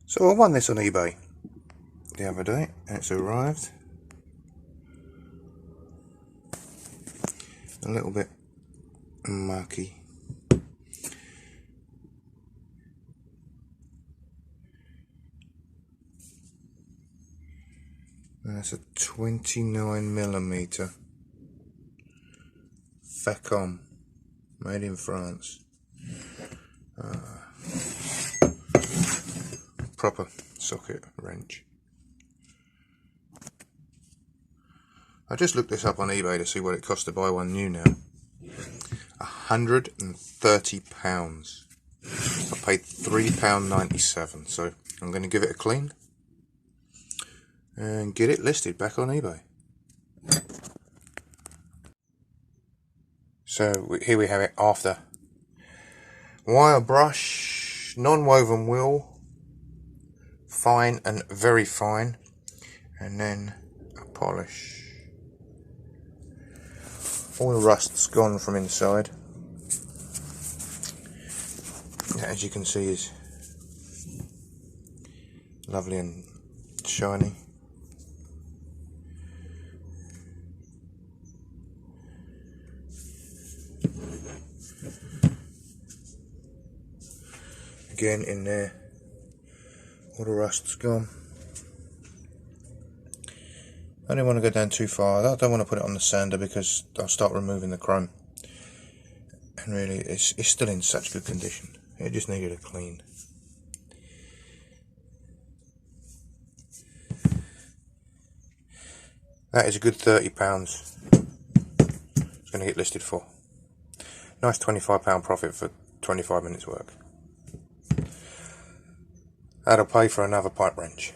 So I won this on eBay the other day and it's arrived. A little bit mucky. That's a 29mm facom, made in France. Proper socket wrench. I just looked this up on eBay to see what it costs to buy one new now. £130. I paid £3.97, so I'm going to give it a clean and get it listed back on eBay. So here we have it after. Wire brush, non-woven wool, fine and very fine, and then a polish. All the rust's gone from inside. That, as you can see, is lovely and shiny. Again in there, all the rust's gone. I don't want to go down too far. I don't want to put it on the sander because I'll start removing the chrome. And really, it's still in such good condition. It just needed a clean. That is a good £30. It's going to get listed for. Nice £25 profit for 25 minutes work. That'll pay for another pipe wrench.